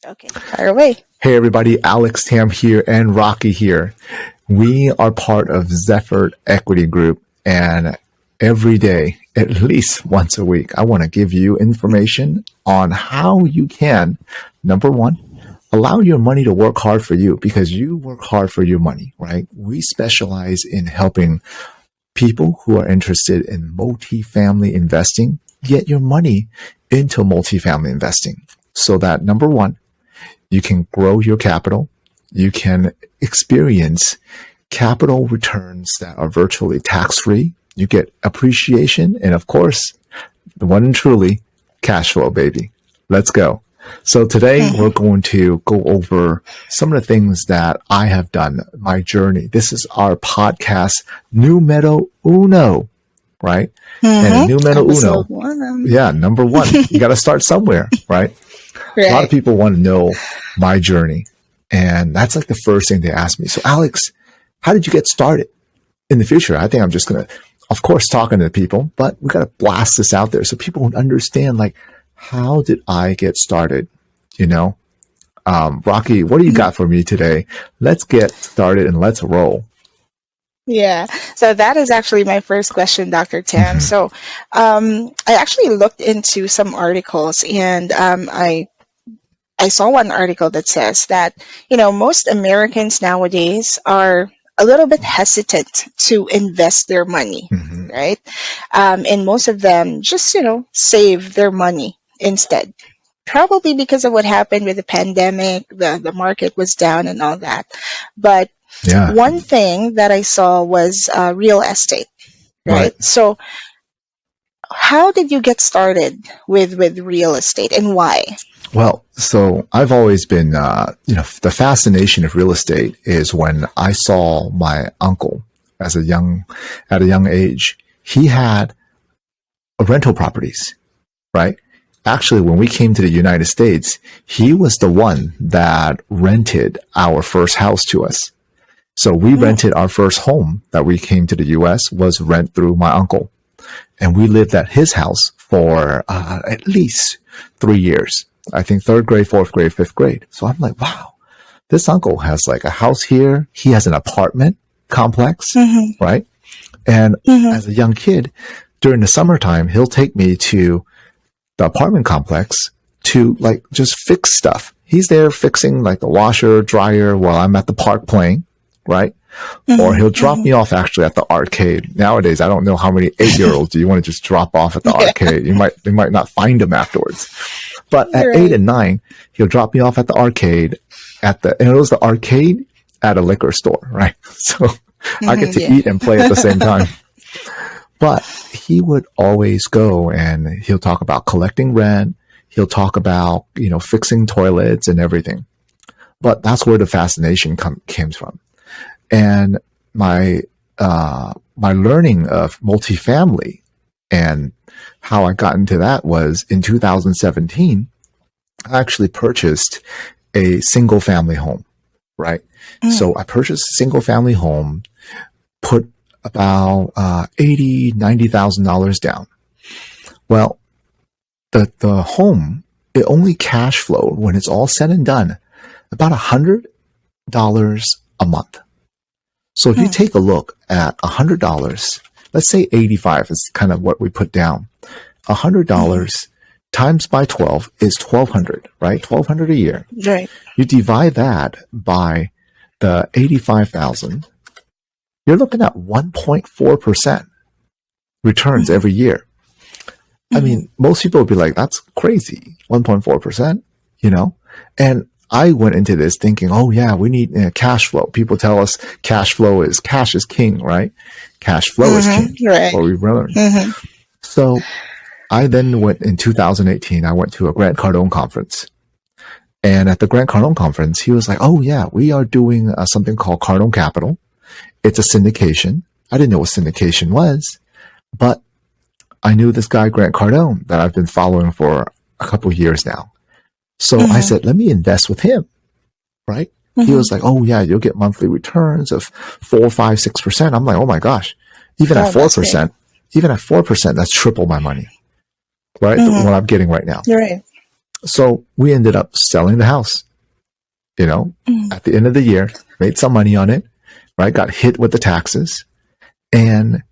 Okay, fire away. Hey everybody, Alex Tam here and Rocky here. We are part of Zephyr Equity Group, and every day, at least once a week, I want to give you information on how you can, number one, allow your money to work hard for you, because you work hard for your money, right? We specialize in helping people who are interested in multifamily investing get your money into multifamily investing, so that number one, you can grow your capital. You can experience capital returns that are virtually tax-free. You get appreciation. And of course, the one and truly, cash flow, baby. Let's go. So today we're going to go over some of the things that I have done, my journey. This is our podcast, Numero Uno, right? And Numero Uno, number one. You got to start somewhere, right? Right. A lot of people want to know my journey, and that's like the first thing they ask me. So, Alex, how did you get started? In the future, I think I'm just going to, of course, talking to people, but we got to blast this out there so people would understand, like, how did I get started? You know, Rocky, what do you got for me today? Let's get started and let's roll. Yeah, so that is actually my first question, Dr. Tam. So I actually looked into some articles, and I saw one article that says that, most Americans nowadays are a little bit hesitant to invest their money, right? And most of them just, save their money instead. Probably because of what happened with the pandemic, the market was down and all that. But one thing that I saw was real estate, right? So how did you get started with real estate, and why? Well, so I've always been, the fascination of real estate is when I saw my uncle at a young age. He had rental properties, right? Actually, when we came to the United States, he was the one that rented our first house to us. So we rented our first home that we came to the U.S. was rent through my uncle. And we lived at his house for at least 3 years. I think 3rd grade, 4th grade, 5th grade. So I'm like, wow, this uncle has like a house here. He has an apartment complex, right? And as a young kid, during the summertime, he'll take me to the apartment complex to like just fix stuff. He's there fixing like the washer, dryer while I'm at the park playing, right? Or he'll drop me off actually at the arcade. Nowadays, I don't know how many 8-year-olds do you want to just drop off at the arcade. They might not find them afterwards. But at 8 and 9, he'll drop me off at the arcade and it was the arcade at a liquor store, right? So I get to eat and play at the same time. But he would always go and he'll talk about collecting rent. He'll talk about, fixing toilets and everything. But that's where the fascination came from. And my learning of multifamily and how I got into that was in 2017, I actually purchased a single family home, right? So I purchased a single family home, put about $80,000-$90,000 down. Well, the home, it only cash flowed when it's all said and done about $100 a month. So if you take a look at $100, let's say 85 is kind of what we put down. $100 times by 12 is $1,200, right? $1,200 a year. Right. You divide that by the 85,000. You're looking at 1.4% returns every year. I mean, most people would be like, that's crazy. 1.4%, and I went into this thinking, oh yeah, we need cash flow. People tell us cash is king, right? Cash flow is king. Right. Or we learned. So I then went in 2018, I went to a Grant Cardone conference. And at the Grant Cardone conference, he was like, oh yeah, we are doing something called Cardone Capital. It's a syndication. I didn't know what syndication was, but I knew this guy, Grant Cardone, that I've been following for a couple of years now. So I said, let me invest with him, right? He was like, oh yeah, you'll get monthly returns of 4, 5, 6%. I'm like, oh my gosh, even at 4%, that's triple my money, right? What I'm getting right now. Right. So we ended up selling the house, you know, Mm. at the end of the year, made some money on it, right? Got hit with the taxes and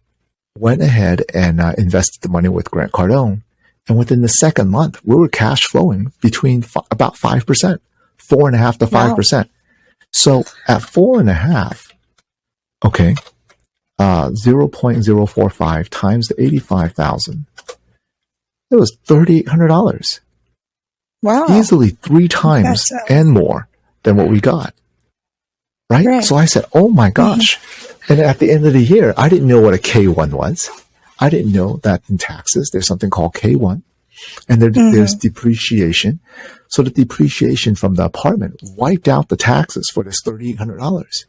went ahead and invested the money with Grant Cardone. And within the second month, we were cash flowing between about 5%, 4.5% to Wow. 5%. So at 4.5%, okay, 0.045 times the 85,000, it was $3,800, Wow. easily three times That's and more than what we got. Right? right. So I said, oh my Hmm. gosh. And at the end of the year, I didn't know what a K1 was. I didn't know that in taxes, there's something called K1 and there's Hmm. depreciation. So the depreciation from the apartment wiped out the taxes for this $3,800.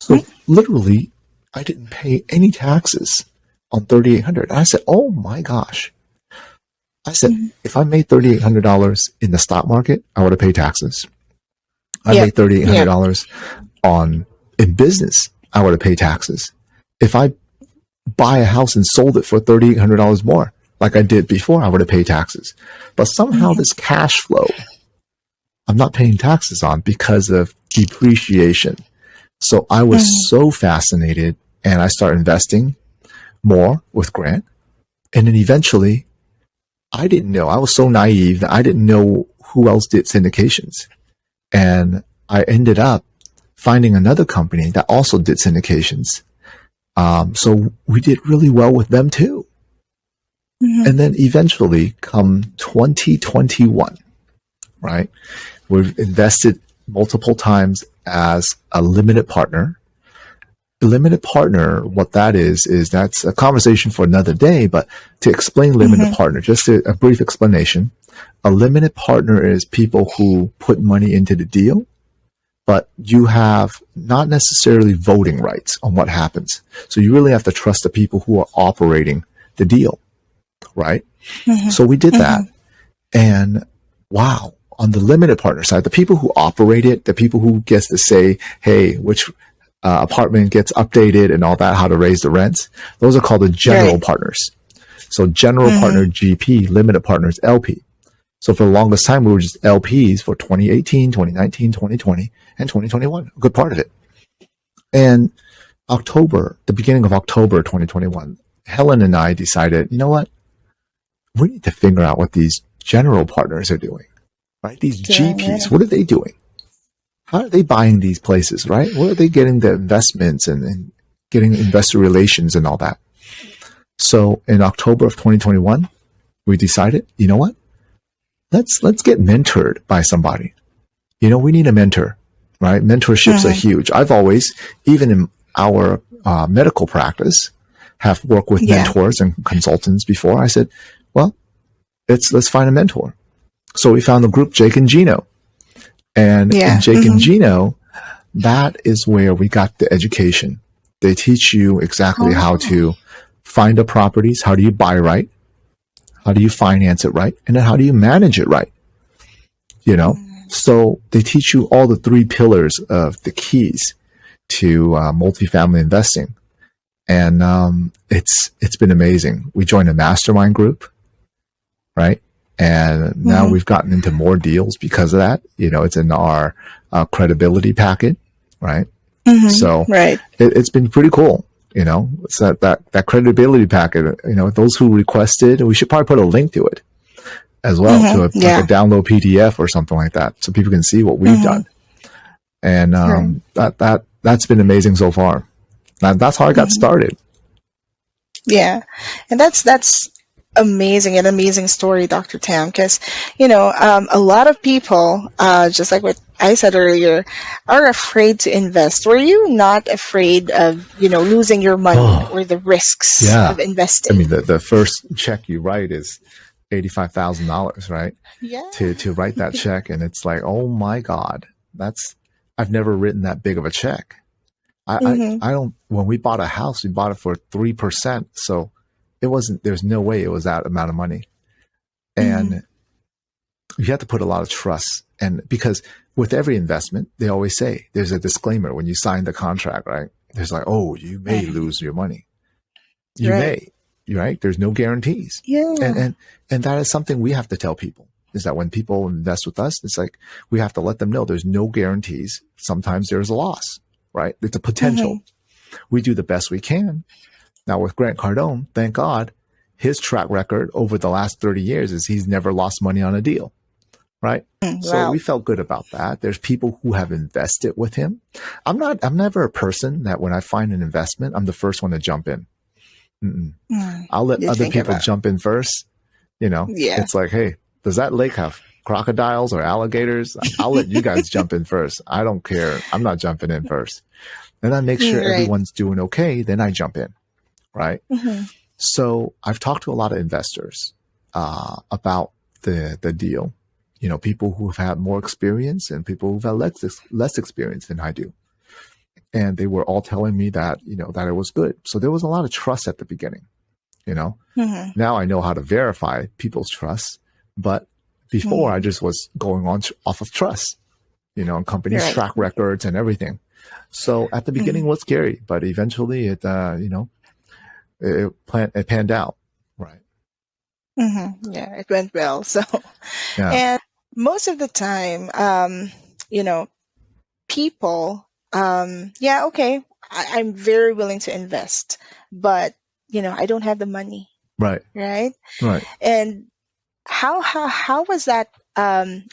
So literally, I didn't pay any taxes on $3,800. I said, oh my gosh. I said, Hmm. if I made $3,800 in the stock market, I would have paid taxes. I Yep. made $3,800 Yep. on in business, I would have paid taxes. If I buy a house and sold it for $3,800 more, like I did before, I would have paid taxes. But somehow Hmm. this cash flow, I'm not paying taxes on because of depreciation. So I was Hmm. so fascinated and I started investing more with Grant. And then eventually, I didn't know. I was so naive that I didn't know who else did syndications. And I ended up finding another company that also did syndications. So we did really well with them too. Hmm. And then eventually, come 2021, right? We've invested multiple times as a limited partner. The limited partner, what that is that's a conversation for another day. But to explain limited Hmm. partner, just a brief explanation. A limited partner is people who put money into the deal, but you have not necessarily voting rights on what happens. So you really have to trust the people who are operating the deal, right? Hmm. So we did Hmm. that. And wow, on the limited partner side, the people who operate it, the people who gets to say, hey, which apartment gets updated and all that, how to raise the rents, those are called the Right. general partners. So general Hmm. partner GP, limited partners LP. So for the longest time, we were just LPs for 2018, 2019, 2020, and 2021, a good part of it. And the beginning of October 2021, Helen and I decided, you know what? We need to figure out what these general partners are doing, right? These Doing GPs, it. what are they doing? How are they buying these places, right? Where are they getting the investments and getting investor relations and all that? So in October of 2021, we decided, you know what? Let's get mentored by somebody. You know, we need a mentor, right? Mentorships are Hmm. huge. I've always, even in our medical practice, have worked with Yeah. mentors and consultants before. I said, well, let's find a mentor. So we found the group Jake and Gino, and in Yeah. Jake and Hmm. Gino, that is where we got the education. They teach you exactly how Oh. to find the properties, how do you buy right, how do you finance it right, and then how do you manage it right. You know, Mm. so they teach you all the three pillars of the keys to multifamily investing, and it's been amazing. We joined a mastermind group, right? And now Mhm. we've gotten into more deals because of that. You know, it's in our credibility packet, right? Mhm. So Right. it's been pretty cool. You know, it's that credibility packet. You know, those who requested, we should probably put a link to it as well, to Mhm. like a Yeah. download PDF or something like that, so people can see what we've Mhm. done. And Right. that's been amazing so far. That's how I got Mhm. started. Yeah, and that's amazing, an amazing story, Dr. Tam. Because a lot of people, just like what I said earlier, are afraid to invest. Were you not afraid of losing your money Oh or the risks yeah, of I mean investing? the first check you write is $85,000, right? Yeah. To write that check, and it's like, oh my god, that's I've never written that big of a check. Mhm. I don't. When we bought a house, we bought it for 3%, so it wasn't. There's no way it was that amount of money, Mhm. and you have to put a lot of trust. And because with every investment, they always say there's a disclaimer when you sign the contract, right? There's like, oh, you may Mhm. lose your money. You Right. may, right? There's no guarantees, and Yeah. and and that is something we have to tell people. is that when people invest with us, it's like we have to let them know there's no guarantees. Sometimes there's a loss, right? It's a potential. Mm-hmm. We do the best we can. Now with Grant Cardone, thank God, his track record over the last 30 years is he's never lost money on a deal, right? So Wow. we felt good about that. There's people who have invested with him. I'm never a person that when I find an investment, I'm the first one to jump in. Mm-mm. I'll let You other think people about. jump in first. Yeah. It's like, hey, does that lake have crocodiles or alligators? I'll let you guys jump in first. I don't care. I'm not jumping in first. Then I make sure Right. everyone's doing okay. Then I jump in, right? Mm-hmm. So I've talked to a lot of investors about the deal. People who've had more experience and people who've had less experience than I do. And they were all telling me that, that it was good. So there was a lot of trust at the beginning, you know. Mm-hmm. Now I know how to verify people's trust, but before I Mm-hmm. just was going on off of trust, and companies' Right. track records and everything. So at the beginning Mm-hmm. it was scary, but eventually it panned out. Right. Mm-hmm. Yeah, it went well. So, Yeah. and most of the time, you know, people, yeah, okay, I'm very willing to invest, but I don't have the money, Right. right? Right. And how was that?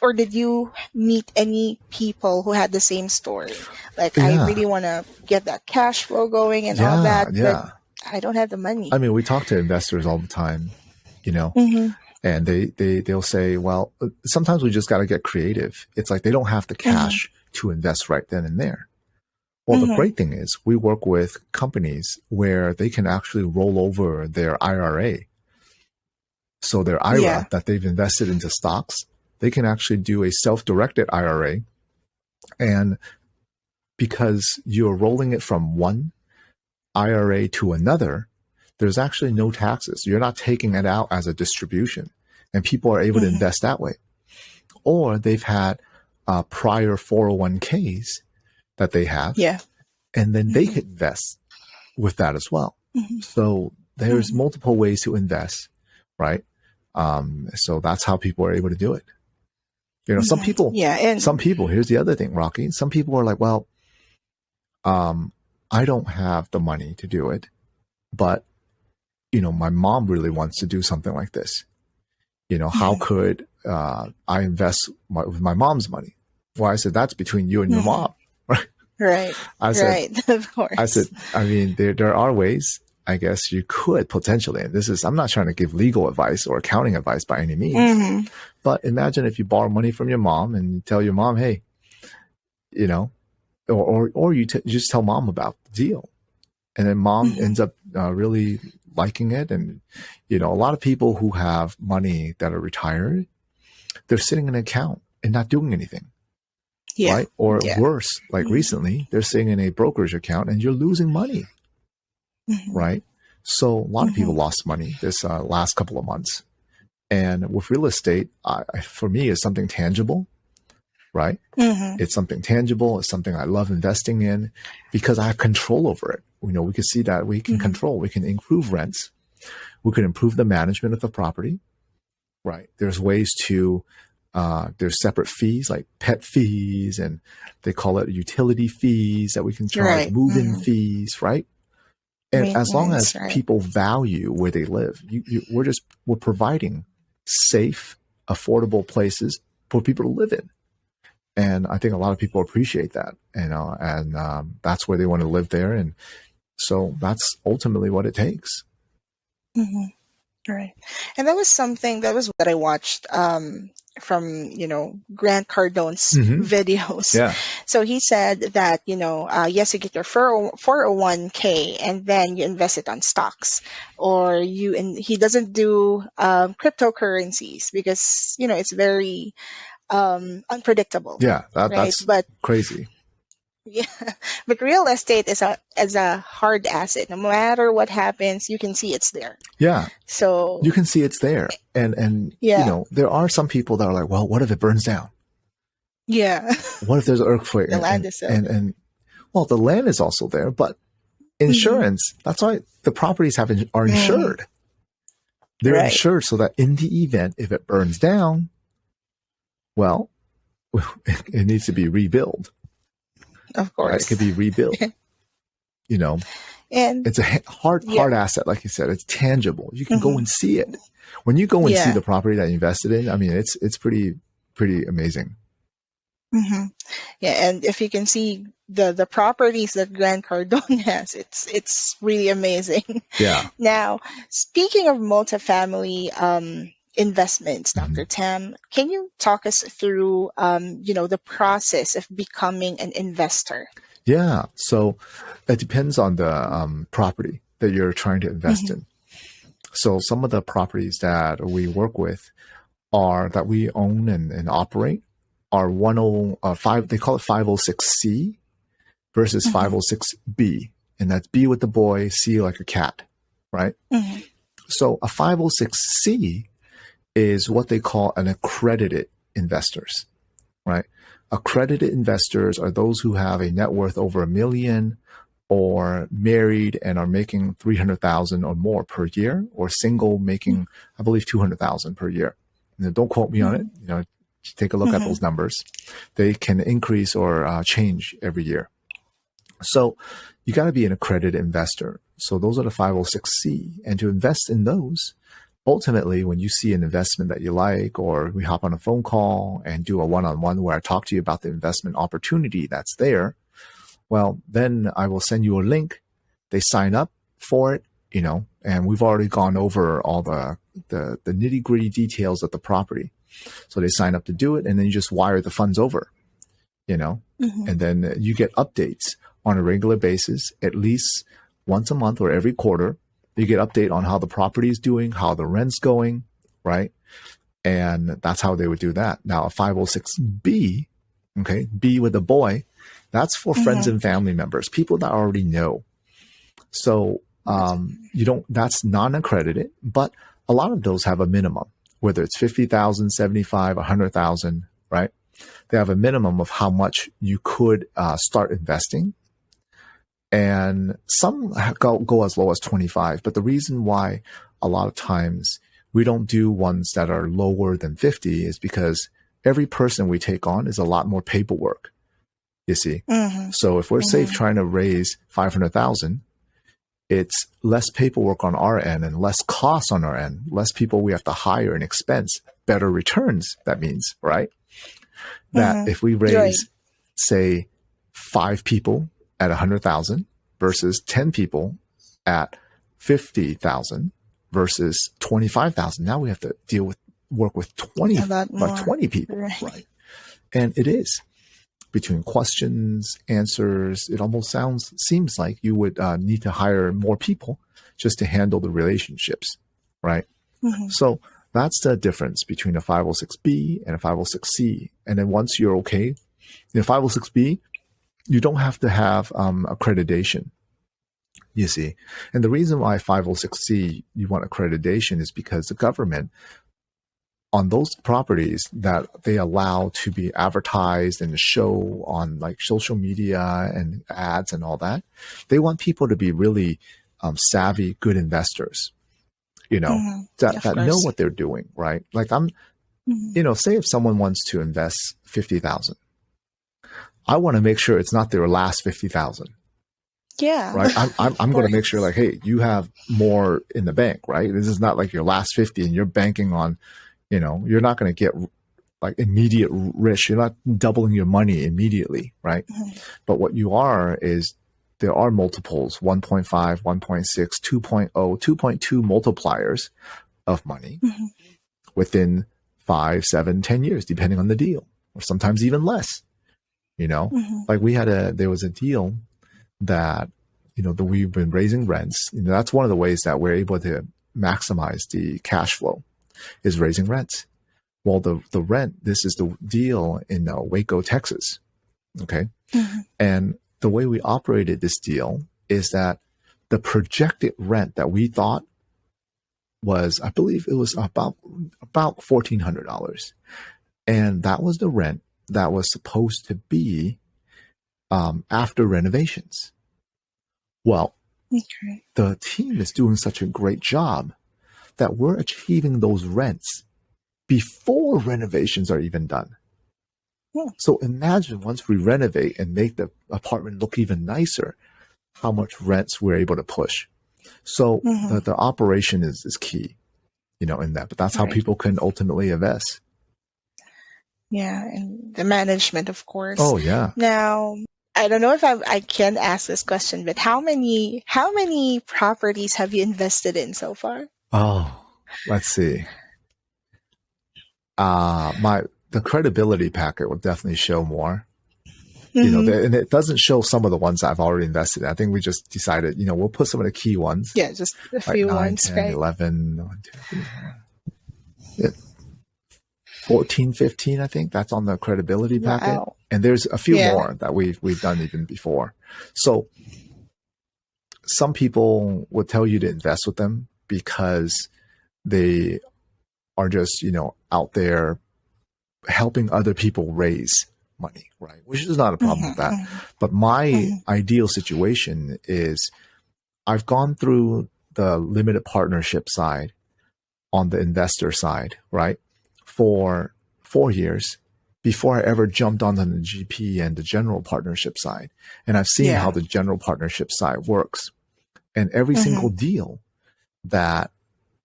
Or did you meet any people who had the same story? Like, I Yeah. really want to get that cash flow going and all Yeah. that, but Yeah. I don't have the I money. mean, we talk to investors all the time, you know, Mm-hmm. and they'll say, well, sometimes we just got to get creative. It's like they don't have the Mm-hmm. cash to invest right then and there. Well, the Mm-hmm. great thing is we work with companies where they can actually roll over their IRA. So their Yeah. IRA that they've invested into stocks, they can actually do a self-directed IRA. And because you're rolling it from one IRA to another, there's actually no taxes. You're not taking it out as a distribution, and people are able to Mm-hmm. invest that way. Or they've had prior 401ks that they have, Yeah. and then they Mm-hmm. could invest with that as well. Mm-hmm. So there's Mm-hmm. multiple ways to invest, right? So that's how people are able to do it. Some Mm-hmm. people, Yeah. some And people. Here's the other thing, Rocky. Some people are like, well, I don't have the money to do it, but my mom really wants to do something like this. How mm-hmm. could I invest with my mom's money? Well, I said, that's between you and your Mm-hmm. mom. Right? Right. I said, Right. Of I said, course. I mean, there are ways, I guess you could potentially, and I'm not trying to give legal advice or accounting advice by any means, Mm-hmm. but imagine if you borrow money from your mom and you tell your mom, hey, you know, or you just tell mom about the deal. And then mom Mm-hmm. ends up really liking it. And, a lot of people who have money that are retired, they're sitting in an account and not doing anything, Yeah. right? Or Yeah. worse, like Mm-hmm. recently, they're sitting in a brokerage account and you're losing money, Mm-hmm. right? So a lot of Mm-hmm. people lost money this last couple of months. And with real estate, for me, is something tangible, right? Mm-hmm. It's something tangible. It's something I love investing in because I have control over it. We can see that we can Mm-hmm. control. We can improve rents. We can improve the management of the property, right? There's ways to, there's separate fees like pet fees, and they call it utility fees that we can charge, Right. move-in Mm-hmm. fees, right? And as long Maintenance. as Right. people value where they live, we're providing safe, affordable places for people to live in. And I think a lot of people appreciate that, and that's where they want to live there. And so that's ultimately what it takes. Mm-hmm. Right. And that was something that I watched from, Grant Cardone's Mm-hmm. videos. Yeah. So he said that, yes, you get your 401k and then you invest it on stocks, or he doesn't do cryptocurrencies because, it's very unpredictable, Yeah. right? That's But crazy. yeah, but real estate is a hard asset. No matter what happens, you can see it's there. Yeah. You So can see it's there. And yeah, there are some people that are like, well, what if it burns down? yeah. What if there's an earthquake? The land is so. And well, the land is also there, but Hmm. insurance, that's why the properties are Mm, insured. They're right. insured so that in the event, if it burns down, Well, it needs to be rebuilt, Of right? It course. could be rebuilt. You know, And it's a yeah. hard asset, like you said. It's tangible. You can go Hmm. and see it. When you go and see Yeah. the property that you invested in, I mean, it's pretty amazing. Hmm. Yeah, and if you can see the properties that Grant Cardone has, it's really amazing. Yeah. Now, speaking of multifamily investments, Mm-hmm. Dr. Tam, can you talk us through the process of becoming an investor? Yeah. So it depends on the property that you're trying to invest Hmm. in. So some of the properties that we work with are that we own and operate are 105, they call it 506C versus Hmm. 506B. And that's B with the boy, C like a cat, right? Hmm. So a 506C is what they call an accredited investors, right? Accredited investors are those who have a net worth over a million or married and are making 300,000 or more per year, or single making, I believe, 200,000 per year. And don't quote me on it. Hmm. Take a look at Hmm. those numbers. They can increase or change every year. So you got to be an accredited investor. So those are the 506C. And to invest in those, ultimately, when you see an investment that you like, or we hop on a phone call and do a one-on-one where I talk to you about the investment opportunity that's there, well, then I will send you a link. They sign up for it, and we've already gone over all the nitty gritty details of the property. So they sign up to do it, and then you just wire the funds over, you know, Hmm. and then you get updates on a regular basis, at least once a month or every quarter. You get update on how the property is doing, how the rent's going, right? And that's how they would do that. Now, a 506B, okay, B with a boy, that's for friends Hmm. and family members, people that already know. So you don't, that's non-accredited, but a lot of those have a minimum, whether it's 50,000, 75, 100,000, right? They have a minimum of how much you could start investing. And some go as low as 25. But the reason why a lot of times we don't do ones that are lower than 50 is because every person we take on is a lot more paperwork, you see. Hmm. So if we're safe Hmm. trying to raise 500,000, it's less paperwork on our end and less costs on our end, less people we have to hire and expense, better returns. That means, right? That Hmm. if we Right. raise, say, 5 people at 100,000 versus 10 people at 50,000 versus 25,000, now we have to work with A lot more. 20 people, Right. right? And it is between questions, answers. It almost seems like you would need to hire more people just to handle the relationships, right? Hmm. So that's the difference between a 506B and a 506C. And then once you're okay, in a 506B, you don't have to have accreditation, you see. And the reason why 506C you want accreditation is because the government on those properties that they allow to be advertised and show on like social media and ads and all that, they want people to be really savvy, good investors, Hmm. Of that know course. what they're doing, right? Like Hmm. say if someone wants to invest 50,000, I want to make sure it's not their last 50,000, Yeah. right? I'm Of going to make course. sure like, hey, you have more in the bank, right? This is not like your last 50 and you're banking on, you're not going to get like immediate rich. You're not doubling your money immediately, right? Hmm. But what you are is there are multiples 1.5, 1.6, 2.0, 2.2 multipliers of money Hmm. within 5, 7, 10 years, depending on the deal, or sometimes even less. Hmm. Like there was a deal that, that we've been raising rents. That's one of the ways that we're able to maximize the cash flow is raising rents. Well, the rent, this is the deal in Waco, Texas. Okay. Hmm. And the way we operated this deal is that the projected rent that we thought was, I believe it was about $1,400. And that was the rent that was supposed to be after renovations. Well, Okay. the team is doing such a great job that we're achieving those rents before renovations are even done. Hmm. So imagine once we renovate and make the apartment look even nicer, how much rents we're able to push. So Mm-hmm. the operation is key, in that. But that's how Right. people can ultimately invest. Yeah, and the management, of course. Oh yeah. Now, I don't know if I can ask this question, but how many properties have you invested in so far? Oh, let's see. My the credibility packet will definitely show more. Mm-hmm. And it doesn't show some of the ones I've already invested in. I think we just decided, we'll put some of the key ones, Yeah, just a like few 9, ones, 10, right? 11, 1, 2, 3, 4, yeah, 14, 15, I think. That's on the credibility packet. Wow. And there's a few Yeah. more that we've done even before. So some people would tell you to invest with them because they are just, out there helping other people raise money, right? Which is not a problem with that. Mm-hmm. But my Mm-hmm. ideal situation is I've gone through the limited partnership side on the investor side, right? For 4 years before I ever jumped on the GP and the general partnership side. And I've seen how Yeah. the general partnership side works. And every Mm-hmm. single deal that,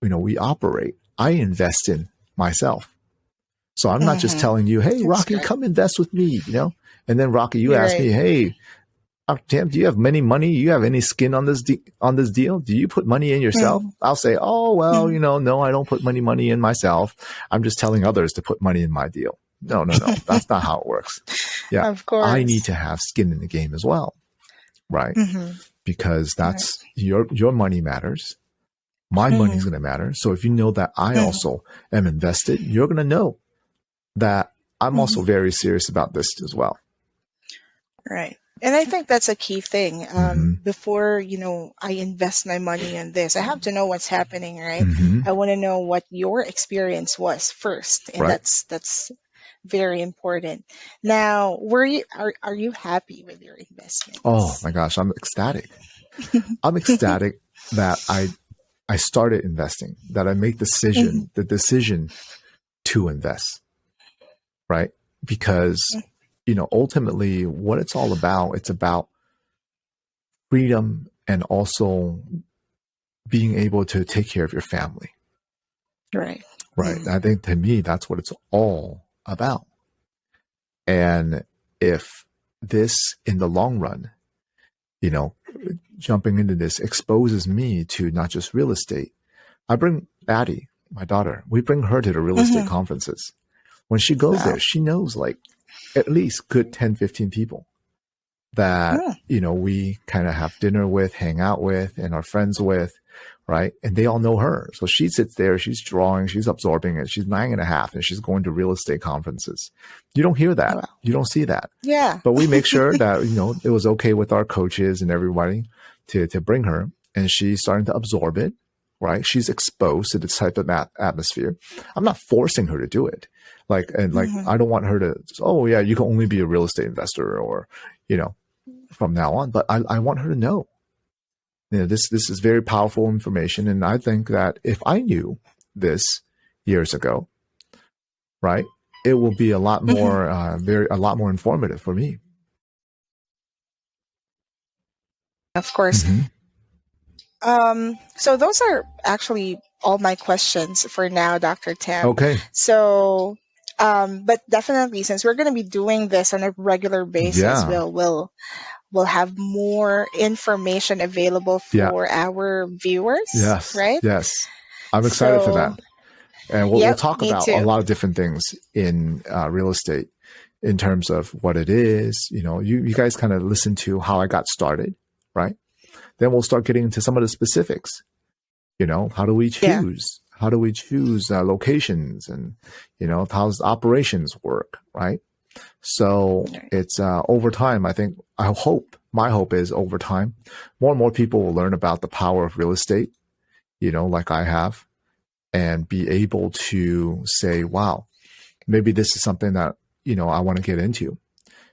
we operate, I invest in myself. So I'm not just Mm-hmm. telling you, hey, That's Rocky, good. come invest with me. And then Rocky, you You're ask right. me, hey, Tam, do you have many money? You have any skin on this deal? Do you put money in yourself? Mm-hmm. I'll say, oh well, Mm-hmm. no, I don't put money in myself. I'm just telling others to put money in my deal. No, no, no, that's not how it works. Yeah, Of I need course. to have skin in the game as well, right? Mm-hmm. Because Right. that's your money matters. My money's Mm-hmm. going to matter. So if you know that I Mm-hmm. also am invested, you're going to know that I'm also Mm-hmm. very serious about this as well. Right. And I think that's a key thing. Mm-hmm. Before, I invest my money in this, I have to know what's happening, right? Mm-hmm. I want to know what your experience was first, and Right. that's very important. Now, are you happy with your Oh investments? my gosh, I'm ecstatic. I'm ecstatic that I started investing, that I make Mhm. the decision to invest, right? Because, ultimately what it's about freedom and also being able to take care of your family, Right. right? Mm. I think to me, that's what it's all about. And if this in the long run, you know, jumping into this exposes me to not just real estate. I bring Addie, my daughter, we bring her to the real estate Hmm. conferences. When she goes there, Wow. she knows like at least good 10, 15 people that, Mm. we kind of have dinner with, hang out with, and are friends with, right? And they all know her. So she sits there, she's drawing, she's absorbing it. She's 9.5 and she's going to real estate conferences. You don't hear that. Wow. You don't see that. Yeah. But we make sure that, it was okay with our coaches and everybody to bring her. And she's starting to absorb it, right? She's exposed to this type of atmosphere. I'm not forcing her to do it. Hmm. I don't want her to, oh yeah, you can only be a real estate investor or, you know, from now on. But I want her to know, this is very powerful information. And I think that if I knew this years ago, right, it will be a lot Hmm. more, a lot more informative for me. Of course. Mm-hmm. So those are actually all my questions for now, Dr. Tam. Okay. So, but definitely, since we're going to be doing this on a regular basis, Yeah. we'll have more information available Yeah. for our viewers, Yes. right? Yes. I'm excited for So, that. And we'll yep, talk me about a too. lot of different things in real estate in terms of what it is. You guys kind of listen to how I got started, right? Then we'll start getting into some of the specifics. How do we Yeah. choose? How do we choose locations and, how's operations work, right? So Right. it's over time. My hope is over time, more and more people will learn about the power of real estate, like I have, and be able to say, wow, maybe this is something that, I want to get into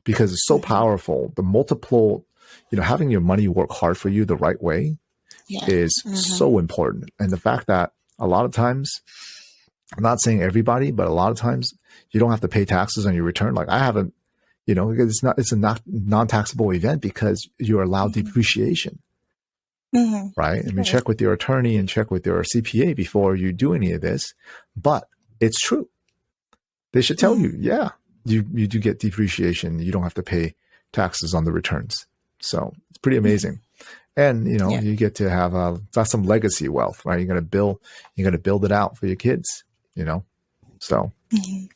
because it's so Hmm. powerful. The multiple, having your money work hard for you the right way Yeah. is Hmm. so important. And the fact that a lot of times I'm not saying everybody, but a lot of times you don't have to pay taxes on your return. Like I haven't, it's a not non-taxable event because you're allowed Mm-hmm. depreciation, Mm-hmm. right? I mean, Right. check with your attorney and check with your CPA before you do any of this, but it's true. They should tell Mm-hmm. you, yeah, you do get depreciation. You don't have to pay taxes on the returns. So it's pretty Mm-hmm. amazing. And Yeah. you get to have that's some legacy wealth, right? You're gonna build it out for your kids, you know. So Mm-hmm.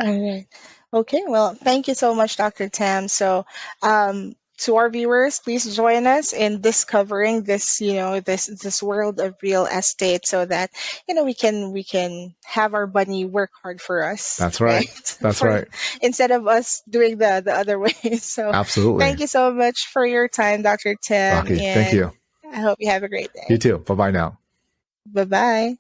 All right. Okay. Well, thank you so much, Dr. Tam. So, to our viewers, please join us in discovering this, this world of real estate, so that we can have our money work hard for us, that's right? right. That's For right. instead of us doing the other way. So, Absolutely. thank you so much for your time, Dr. Tam, Rocky, thank and you. I hope you have a great You day. too. Bye bye now. Bye bye.